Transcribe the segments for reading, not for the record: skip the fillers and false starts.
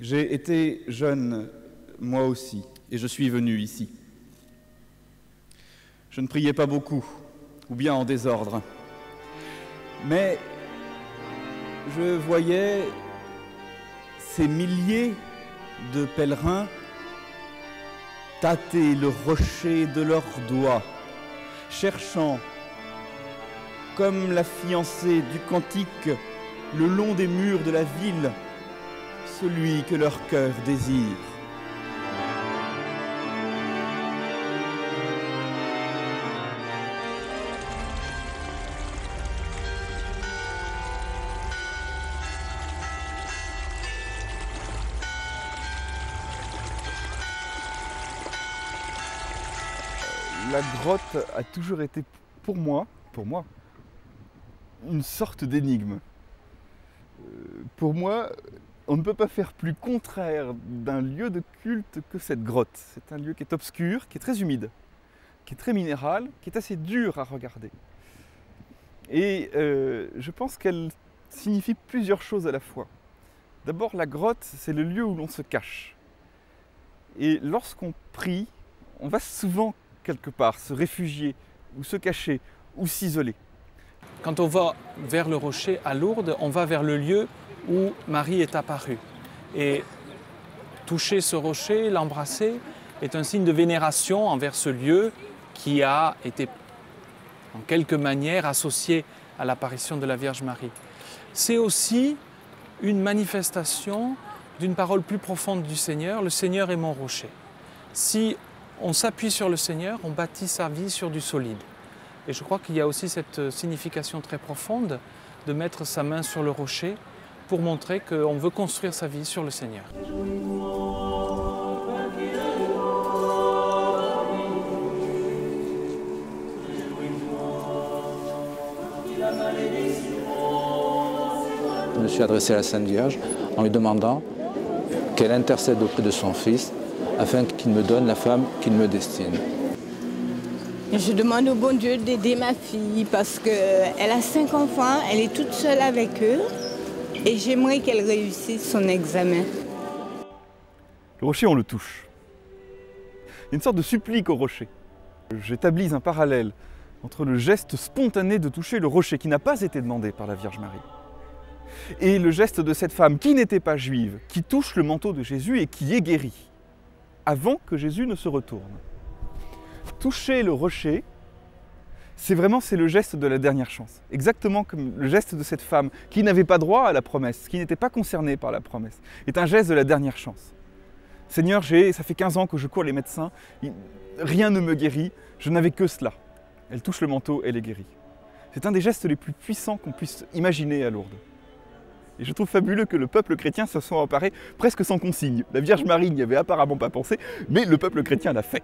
J'ai été jeune, moi aussi, et je suis venu ici. Je ne priais pas beaucoup, ou bien en désordre, mais je voyais ces milliers de pèlerins tâter le rocher de leurs doigts, cherchant, comme la fiancée du cantique, le long des murs de la ville, celui que leur cœur désire. La grotte a toujours été pour moi, une sorte d'énigme. Pour moi, on ne peut pas faire plus contraire d'un lieu de culte que cette grotte. C'est un lieu qui est obscur, qui est très humide, qui est très minéral, qui est assez dur à regarder. Et je pense qu'elle signifie plusieurs choses à la fois. D'abord, la grotte, c'est le lieu où l'on se cache. Et lorsqu'on prie, on va souvent quelque part se réfugier, ou se cacher, ou s'isoler. Quand on va vers le rocher à Lourdes, on va vers le lieu où Marie est apparue. Et toucher ce rocher, l'embrasser, est un signe de vénération envers ce lieu qui a été en quelque manière associé à l'apparition de la Vierge Marie. C'est aussi une manifestation d'une parole plus profonde du Seigneur, le Seigneur est mon rocher. Si on s'appuie sur le Seigneur, on bâtit sa vie sur du solide. Et je crois qu'il y a aussi cette signification très profonde de mettre sa main sur le rocher pour montrer qu'on veut construire sa vie sur le Seigneur. Je me suis adressé à la Sainte Vierge en lui demandant qu'elle intercède auprès de son Fils afin qu'il me donne la femme qu'il me destine. Je demande au bon Dieu d'aider ma fille parce qu'elle a 5 enfants, elle est toute seule avec eux et j'aimerais qu'elle réussisse son examen. Le rocher, on le touche. Il y a une sorte de supplique au rocher. J'établis un parallèle entre le geste spontané de toucher le rocher qui n'a pas été demandé par la Vierge Marie et le geste de cette femme qui n'était pas juive, qui touche le manteau de Jésus et qui est guérie avant que Jésus ne se retourne. Toucher le rocher, c'est le geste de la dernière chance. Exactement comme le geste de cette femme qui n'avait pas droit à la promesse, qui n'était pas concernée par la promesse, est un geste de la dernière chance. Seigneur, ça fait 15 ans que je cours les médecins, rien ne me guérit, je n'avais que cela. Elle touche le manteau, elle est guérie. C'est un des gestes les plus puissants qu'on puisse imaginer à Lourdes. Et je trouve fabuleux que le peuple chrétien se soit emparé presque sans consigne. La Vierge Marie n'y avait apparemment pas pensé, mais le peuple chrétien l'a fait.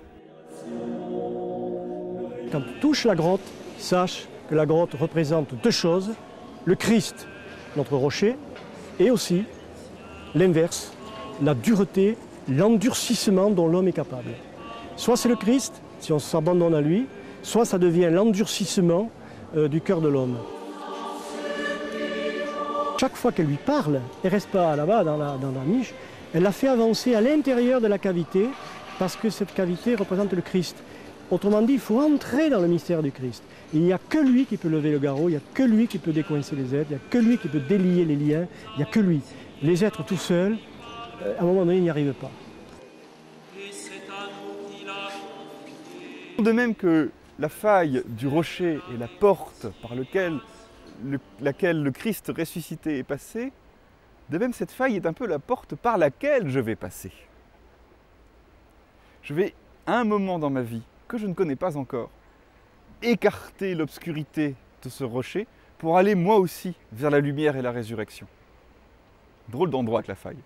Quand tu touches la grotte, sache que la grotte représente deux choses, le Christ, notre rocher, et aussi l'inverse, la dureté, l'endurcissement dont l'homme est capable. Soit c'est le Christ, si on s'abandonne à lui, soit ça devient l'endurcissement du cœur de l'homme. Chaque fois qu'elle lui parle, elle ne reste pas là-bas dans la niche, elle la fait avancer à l'intérieur de la cavité parce que cette cavité représente le Christ. Autrement dit, il faut entrer dans le mystère du Christ. Et il n'y a que lui qui peut lever le garrot, il n'y a que lui qui peut décoincer les êtres, il n'y a que lui qui peut délier les liens, il n'y a que lui. Les êtres tout seuls, à un moment donné, ils n'y arrivent pas. De même que la faille du rocher est la porte par laquelle le Christ ressuscité est passé, de même cette faille est un peu la porte par laquelle je vais passer. Je vais, à un moment dans ma vie, que je ne connais pas encore, écarter l'obscurité de ce rocher pour aller moi aussi vers la lumière et la résurrection. Drôle d'endroit que la faille.